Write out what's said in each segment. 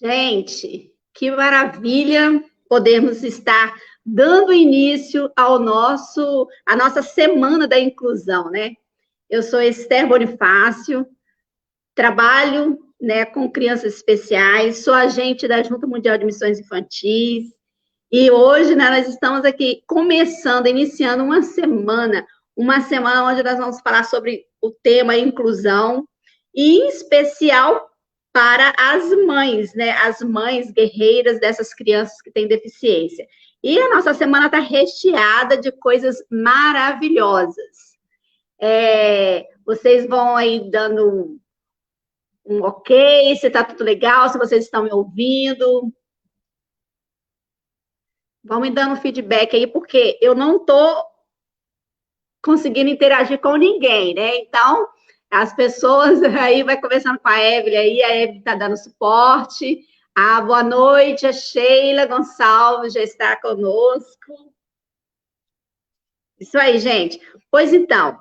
Gente, que maravilha podermos estar dando início à nossa Semana da Inclusão, né? Eu sou Esther Bonifácio, trabalho, né, com crianças especiais, sou agente da Junta Mundial de Missões Infantis, e hoje, né, nós estamos aqui iniciando uma semana onde nós vamos falar sobre o tema inclusão, e em especial para as mães, né, as mães guerreiras dessas crianças que têm deficiência. E a nossa semana está recheada de coisas maravilhosas. Vocês vão aí dando um ok, se está tudo legal, se vocês estão me ouvindo. Vão me dando feedback aí, porque eu não estou conseguindo interagir com ninguém, né? Então, as pessoas aí vai conversando com a Evelyn aí, a Evelyn está dando suporte. Boa noite, a Sheila Gonçalves já está conosco. Isso aí, gente. Pois então,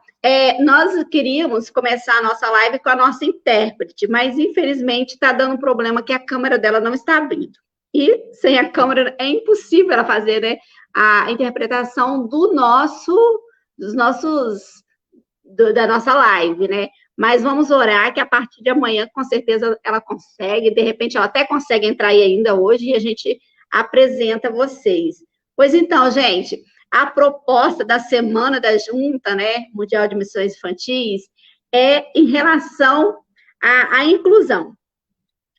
nós queríamos começar a nossa live com a nossa intérprete, mas infelizmente está dando um problema que a câmera dela não está abrindo. E sem a câmera é impossível ela fazer, né, a interpretação da nossa live, né? Mas vamos orar que a partir de amanhã, com certeza, ela consegue, de repente ela até consegue entrar aí ainda hoje e a gente apresenta vocês. Pois então, gente, a proposta da Semana da Junta, né, Mundial de Missões Infantis, é em relação à inclusão.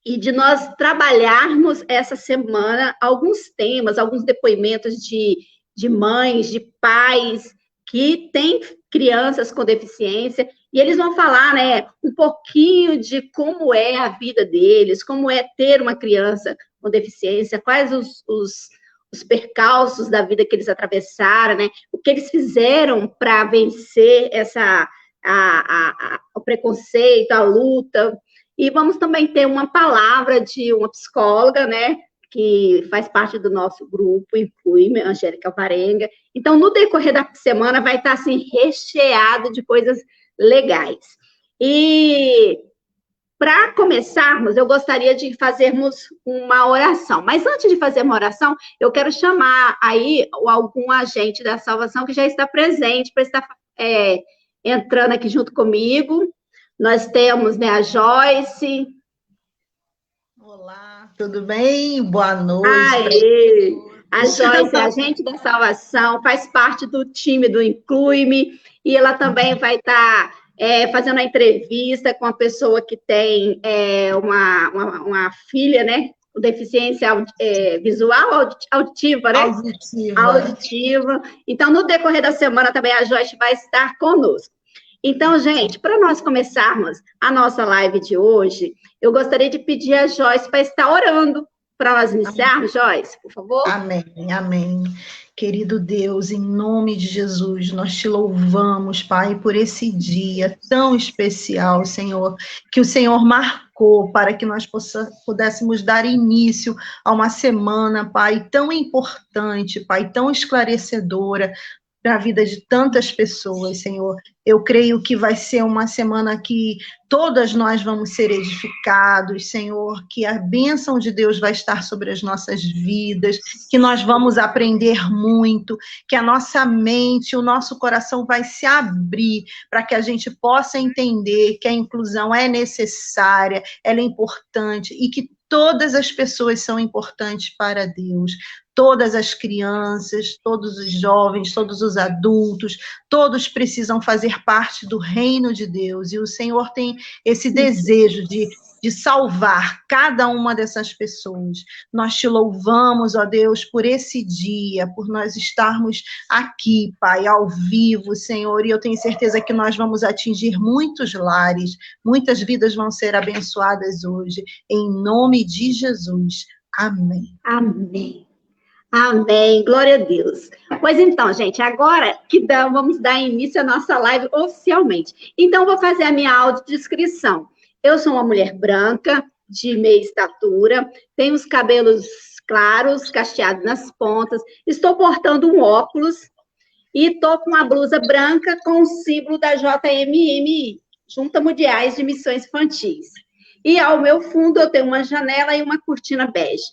E de nós trabalharmos essa semana alguns temas, alguns depoimentos de mães, de pais que têm crianças com deficiência, e eles vão falar, né, um pouquinho de como é a vida deles, como é ter uma criança com deficiência, quais os percalços da vida que eles atravessaram, né, o que eles fizeram para vencer o preconceito, a luta. E vamos também ter uma palavra de uma psicóloga, né, que faz parte do nosso grupo, inclui Angélica Varenga. Então, no decorrer da semana, vai estar, assim, recheado de coisas legais. E, para começarmos, eu gostaria de fazermos uma oração. Mas, antes de fazer uma oração, eu quero chamar aí algum agente da salvação que já está presente, para estar entrando aqui junto comigo. Nós temos, né, a Joyce. Olá, tudo bem? Boa noite. Aê! A Joyce é agente da salvação, faz parte do time do Inclui-me, e ela também vai estar fazendo a entrevista com a pessoa que tem uma filha, né, com deficiência visual, auditiva, né? Auditiva. Então, no decorrer da semana também a Joyce vai estar conosco. Então, gente, para nós começarmos a nossa live de hoje, eu gostaria de pedir a Joyce para estar orando para nós iniciarmos. Joyce, por favor. Amém, amém. Querido Deus, em nome de Jesus, nós te louvamos, Pai, por esse dia tão especial, Senhor, que o Senhor marcou para que nós pudéssemos dar início a uma semana, Pai, tão importante, Pai, tão esclarecedora, para a vida de tantas pessoas, Senhor. Eu creio que vai ser uma semana que todas nós vamos ser edificados, Senhor, que a bênção de Deus vai estar sobre as nossas vidas, que nós vamos aprender muito, que a nossa mente, o nosso coração vai se abrir para que a gente possa entender que a inclusão é necessária, ela é importante e que todas as pessoas são importantes para Deus. Todas as crianças, todos os jovens, todos os adultos, todos precisam fazer parte do reino de Deus. E o Senhor tem esse desejo de salvar cada uma dessas pessoas. Nós te louvamos, ó Deus, por esse dia, por nós estarmos aqui, Pai, ao vivo, Senhor, e eu tenho certeza que nós vamos atingir muitos lares, muitas vidas vão ser abençoadas hoje, em nome de Jesus. Amém. Amém. Amém, glória a Deus. Pois então, gente, agora que vamos dar início à nossa live oficialmente. Então, vou fazer a minha audiodescrição. Eu sou uma mulher branca, de meia estatura, tenho os cabelos claros, cacheados nas pontas, estou portando um óculos e estou com uma blusa branca com o símbolo da JMMI, Junta Mundiais de Missões Infantis. E ao meu fundo eu tenho uma janela e uma cortina bege.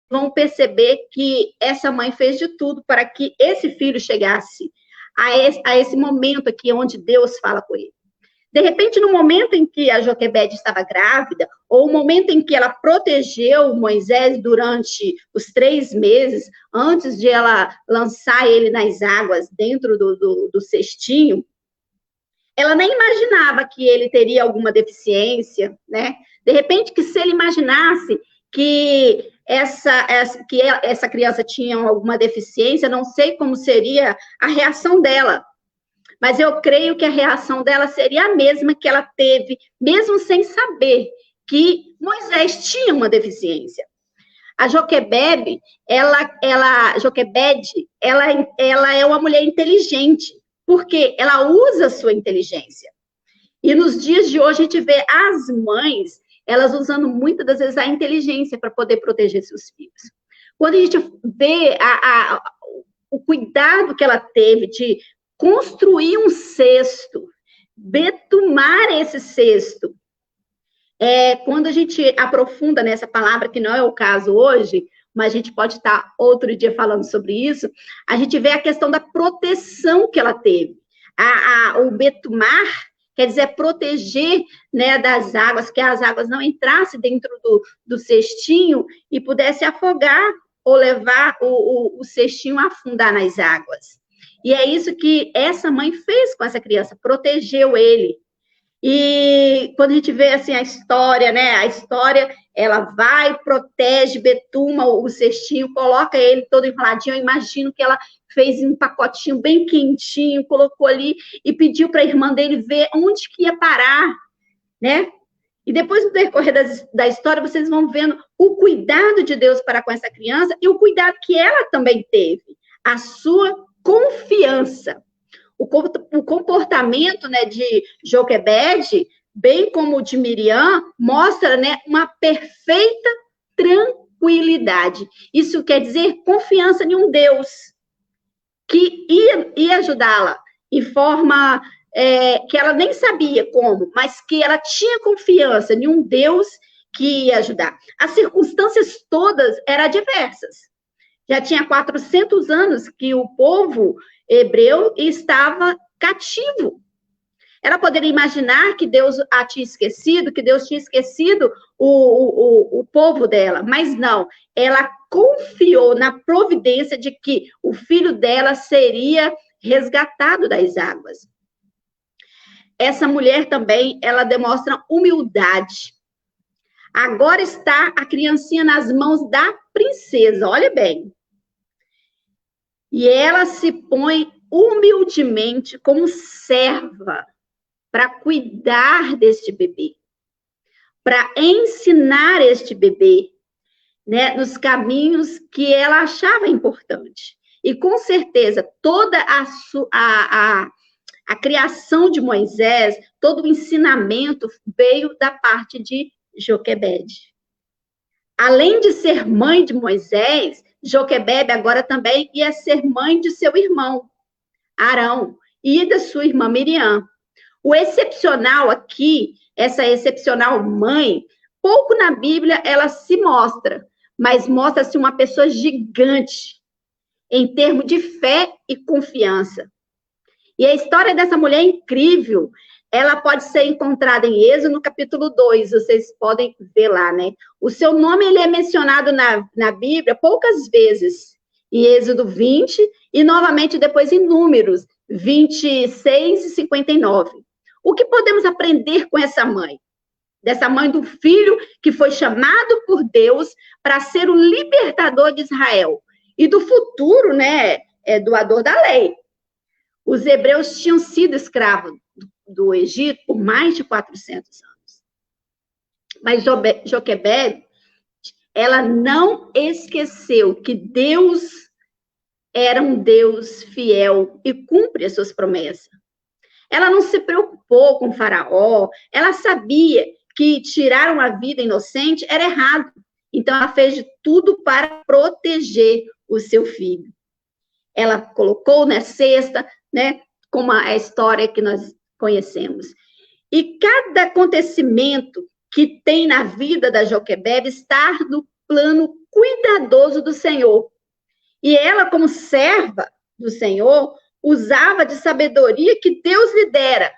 vão perceber que essa mãe fez de tudo para que esse filho chegasse a esse momento aqui onde Deus fala com ele. De repente, no momento em que a Joquebede estava grávida, ou o momento em que ela protegeu Moisés durante os 3 meses, antes de ela lançar ele nas águas dentro do cestinho, ela nem imaginava que ele teria alguma deficiência, né? De repente, que se ele imaginasse que essa criança tinha alguma deficiência, não sei como seria a reação dela. Mas eu creio que a reação dela seria a mesma que ela teve, mesmo sem saber que Moisés tinha uma deficiência. A Joquebede, ela é uma mulher inteligente, porque ela usa a sua inteligência. E nos dias de hoje a gente vê as mães, elas usando muitas das vezes a inteligência para poder proteger seus filhos. Quando a gente vê o cuidado que ela teve de construir um cesto, betumar esse cesto. Quando a gente aprofunda nessa palavra, que não é o caso hoje, mas a gente pode estar outro dia falando sobre isso, a gente vê a questão da proteção que ela teve. O betumar quer dizer proteger, né, das águas, que as águas não entrassem dentro do cestinho e pudesse afogar ou levar o cestinho a afundar nas águas. E é isso que essa mãe fez com essa criança, protegeu ele. E quando a gente vê assim a história, né? A história, ela vai, protege, betuma o cestinho, coloca ele todo enroladinho. Eu imagino que ela fez um pacotinho bem quentinho, colocou ali e pediu para a irmã dele ver onde que ia parar, né? E depois, no decorrer da história, vocês vão vendo o cuidado de Deus para com essa criança e o cuidado que ela também teve, a sua confiança. O comportamento, né, de Joquebede, bem como o de Miriam, mostra, né, uma perfeita tranquilidade. Isso quer dizer confiança em um Deus que ia ajudá-la em forma que ela nem sabia como, mas que ela tinha confiança em um Deus que ia ajudar. As circunstâncias todas eram adversas. Já tinha 400 anos que o povo hebreu estava cativo. Ela poderia imaginar que Deus a tinha esquecido, que Deus tinha esquecido o povo dela, mas não. Ela confiou na providência de que o filho dela seria resgatado das águas. Essa mulher também, ela demonstra humildade. Agora está a criancinha nas mãos da princesa, olha bem. E ela se põe humildemente como serva para cuidar deste bebê, para ensinar este bebê, né, nos caminhos que ela achava importante. E com certeza toda a criação de Moisés, todo o ensinamento veio da parte de Joquebede. Além de ser mãe de Moisés, Joquebede agora também ia ser mãe de seu irmão, Arão, e da sua irmã Miriam. O excepcional aqui, essa excepcional mãe, pouco na Bíblia ela se mostra, mas mostra-se uma pessoa gigante em termos de fé e confiança. E a história dessa mulher é incrível. Ela pode ser encontrada em Êxodo, no capítulo 2, vocês podem ver lá, né? O seu nome, ele é mencionado na Bíblia poucas vezes, em Êxodo 20, e novamente depois em Números 26 e 59. O que podemos aprender com essa mãe? Dessa mãe do filho que foi chamado por Deus para ser o libertador de Israel, e do futuro, né, doador da lei. Os hebreus tinham sido escravos do Egito por mais de 400 anos. Mas Joquebede, ela não esqueceu que Deus era um Deus fiel e cumpre as suas promessas. Ela não se preocupou com Faraó, ela sabia que tirar uma vida inocente era errado. Então, ela fez de tudo para proteger o seu filho. Ela colocou na cesta, né, como a história que nós conhecemos. E cada acontecimento que tem na vida da Joquebede está no plano cuidadoso do Senhor. E ela, como serva do Senhor, usava de sabedoria que Deus lhe dera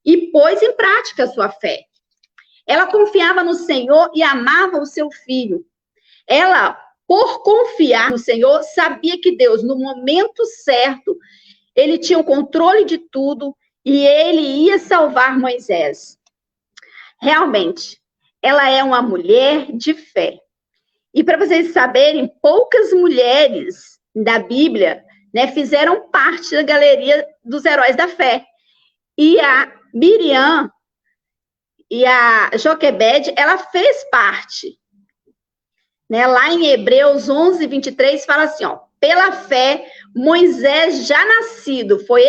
e pôs em prática a sua fé. Ela confiava no Senhor e amava o seu filho. Ela, por confiar no Senhor, sabia que Deus, no momento certo, ele tinha o controle de tudo e ele ia salvar Moisés. Realmente, ela é uma mulher de fé. E para vocês saberem, poucas mulheres da Bíblia, né, fizeram parte da galeria dos heróis da fé. E a Miriam e a Joquebede, ela fez parte. Né? Lá em Hebreus 11, 23, fala assim, ó, pela fé, Moisés já nascido foi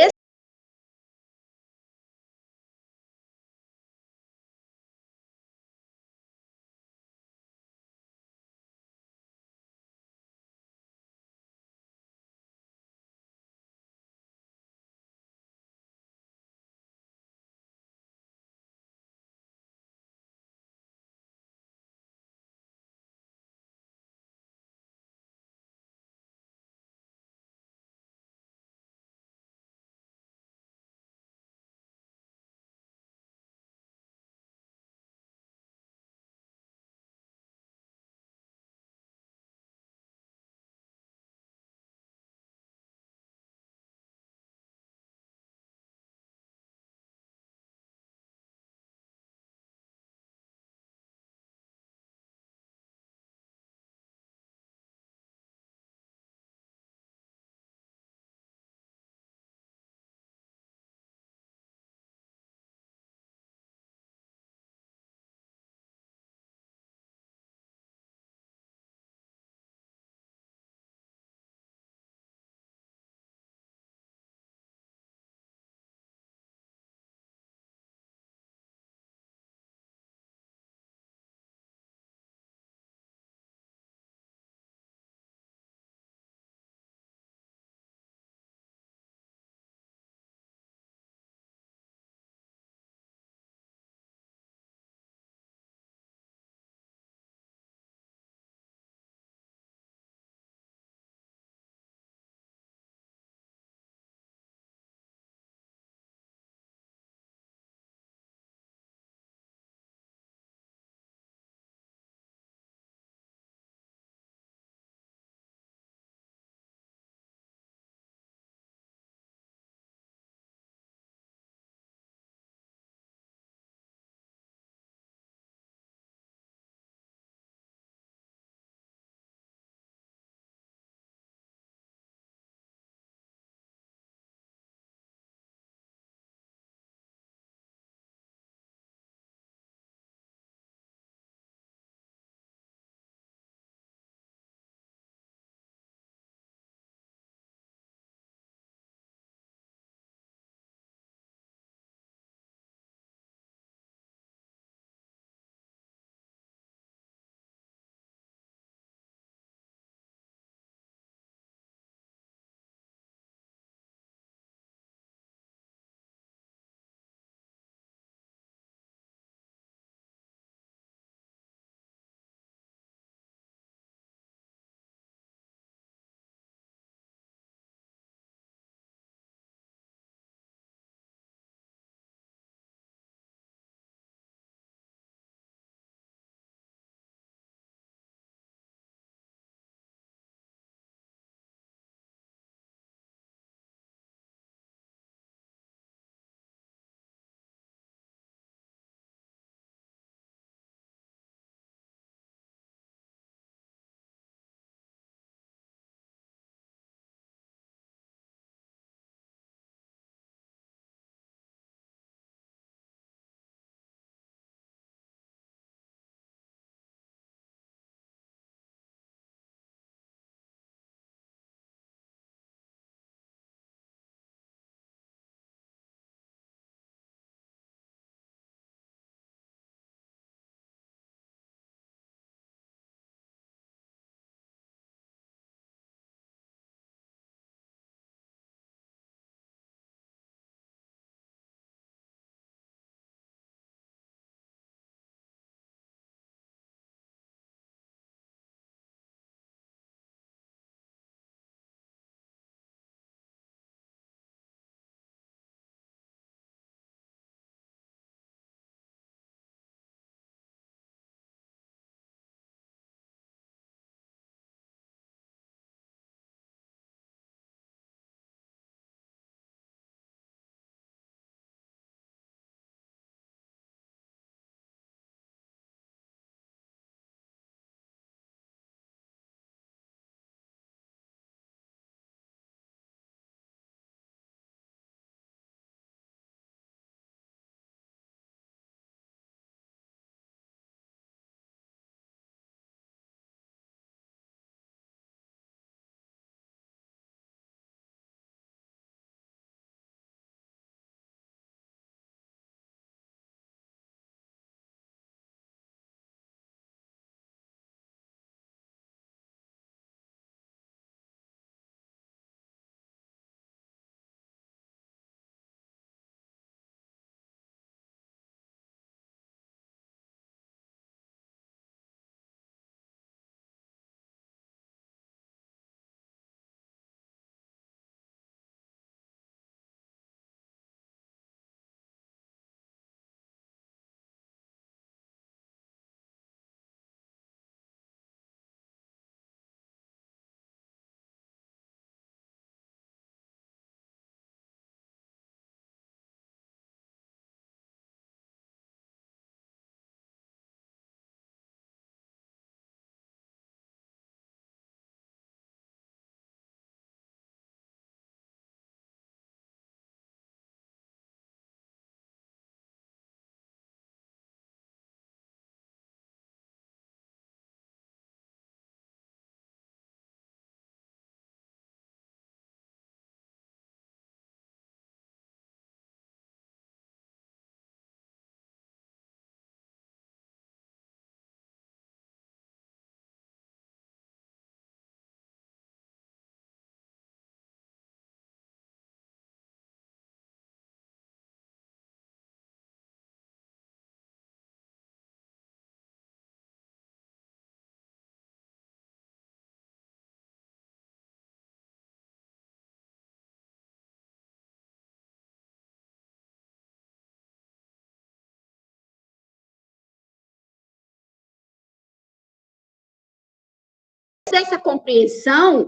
dessa compreensão,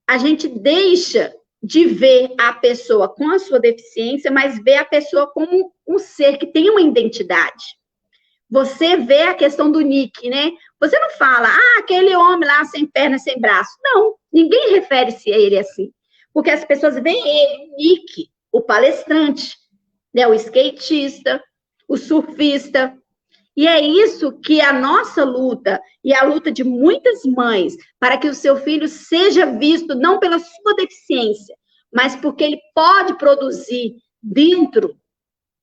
a gente deixa de ver a pessoa com a sua deficiência, mas vê a pessoa como um ser que tem uma identidade. Você vê a questão do Nick, né? Você não fala, aquele homem lá sem perna, sem braço. Não, ninguém refere-se a ele assim. Porque as pessoas veem ele, o Nick, o palestrante, né? O skatista, o surfista. E é isso que a nossa luta, e a luta de muitas mães, para que o seu filho seja visto não pela sua deficiência, mas porque ele pode produzir dentro,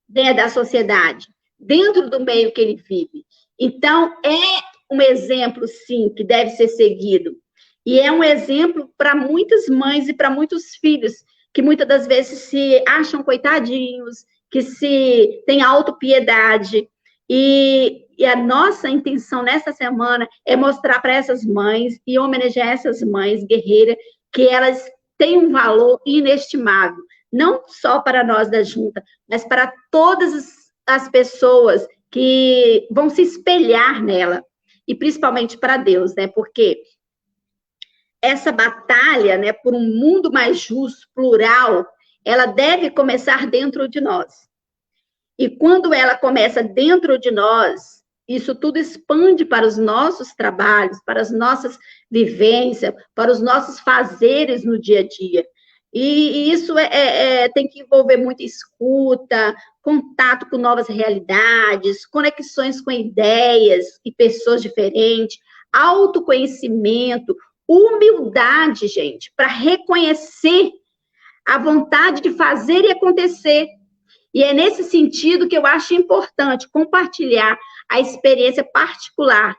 né, da sociedade, dentro do meio que ele vive. Então, é um exemplo, sim, que deve ser seguido. E é um exemplo para muitas mães e para muitos filhos, que muitas das vezes se acham coitadinhos, que se têm autopiedade. E a nossa intenção nessa semana é mostrar para essas mães e homenagear essas mães guerreiras que elas têm um valor inestimável, não só para nós da Junta, mas para todas as pessoas que vão se espelhar nela, e principalmente para Deus, né? Porque essa batalha, né, por um mundo mais justo, plural, ela deve começar dentro de nós. E quando ela começa dentro de nós, isso tudo expande para os nossos trabalhos, para as nossas vivências, para os nossos fazeres no dia a dia. E isso tem que envolver muita escuta, contato com novas realidades, conexões com ideias e pessoas diferentes, autoconhecimento, humildade, gente, para reconhecer a vontade de fazer e acontecer. E é nesse sentido que eu acho importante compartilhar a experiência particular,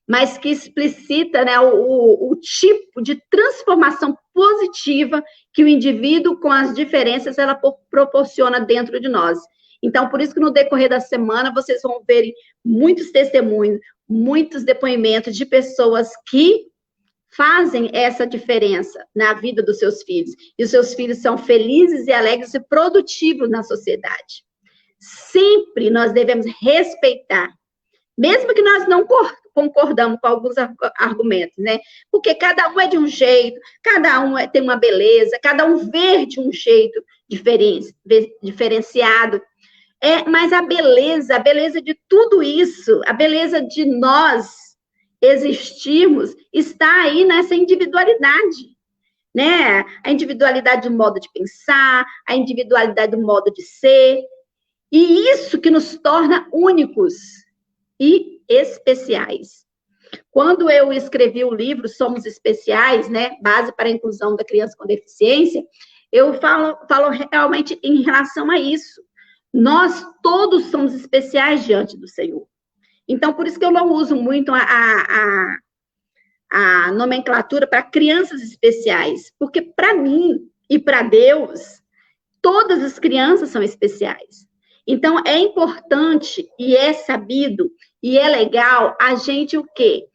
mas que explicita, né, o tipo de transformação positiva que o indivíduo, com as diferenças, ela proporciona dentro de nós. Então, por isso que no decorrer da semana, vocês vão ver muitos testemunhos, muitos depoimentos de pessoas que fazem essa diferença na vida dos seus filhos. E os seus filhos são felizes e alegres e produtivos na sociedade. Sempre nós devemos respeitar, mesmo que nós não concordamos com alguns argumentos, né? Porque cada um é de um jeito, cada um tem uma beleza, cada um vê de um jeito diferenciado. Mas a beleza de tudo isso, a beleza de nós existirmos, está aí nessa individualidade, né? A individualidade do modo de pensar, a individualidade do modo de ser, e isso que nos torna únicos e especiais. Quando eu escrevi o livro Somos Especiais, né, Base para a Inclusão da Criança com Deficiência, eu falo realmente em relação a isso. Nós todos somos especiais diante do Senhor. Então, por isso que eu não uso muito a nomenclatura para crianças especiais, porque para mim e para Deus, todas as crianças são especiais. Então, é importante e é sabido e é legal a gente o quê?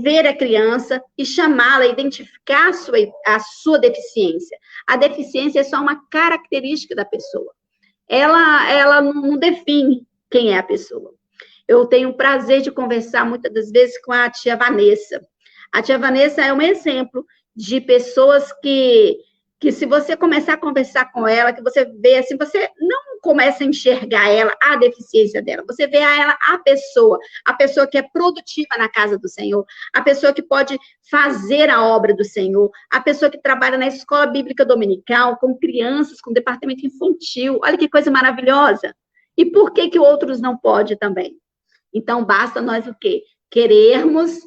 Ver a criança e chamá-la, identificar a sua deficiência. A deficiência é só uma característica da pessoa. Ela não define quem é a pessoa. Eu tenho o prazer de conversar muitas das vezes com a tia Vanessa. A tia Vanessa é um exemplo de pessoas que se você começar a conversar com ela, que você vê assim, você não começa a enxergar ela, a deficiência dela, você vê ela, a pessoa que é produtiva na casa do Senhor, a pessoa que pode fazer a obra do Senhor, a pessoa que trabalha na escola bíblica dominical, com crianças, com departamento infantil, olha que coisa maravilhosa. E por que outros não podem também? Então, basta nós o quê? Querermos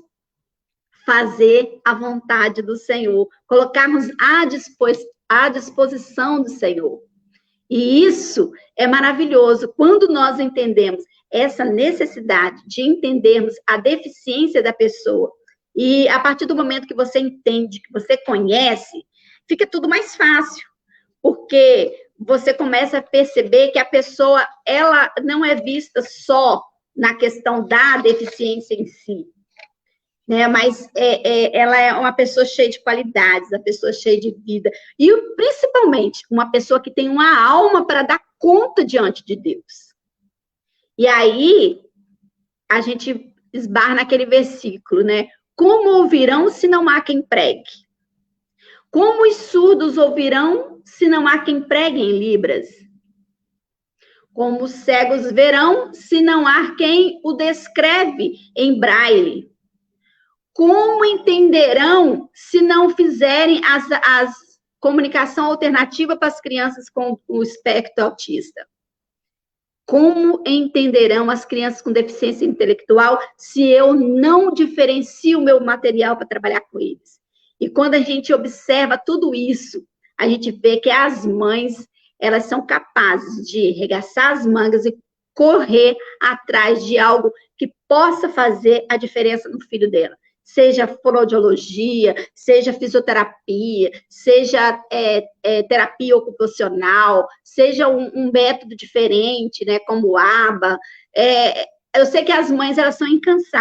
fazer a vontade do Senhor, colocarmos à disposição do Senhor. E isso é maravilhoso, quando nós entendemos essa necessidade de entendermos a deficiência da pessoa, e a partir do momento que você entende, que você conhece, fica tudo mais fácil, porque você começa a perceber que a pessoa, ela não é vista só na questão da deficiência em si, né? Mas ela é uma pessoa cheia de qualidades, uma pessoa cheia de vida, e principalmente uma pessoa que tem uma alma para dar conta diante de Deus. E aí, a gente esbarra naquele versículo, né? Como ouvirão se não há quem pregue? Como os surdos ouvirão se não há quem pregue em Libras? Como os cegos verão se não há quem o descreve em braille? Como entenderão se não fizerem as comunicação alternativa para as crianças com o espectro autista? Como entenderão as crianças com deficiência intelectual se eu não diferencio o meu material para trabalhar com eles? E quando a gente observa tudo isso, a gente vê que as mães, elas são capazes de arregaçar as mangas e correr atrás de algo que possa fazer a diferença no filho dela. Seja fonoaudiologia, seja fisioterapia, seja terapia ocupacional, seja um método diferente, né, como o ABA. Eu sei que as mães, elas são incansáveis.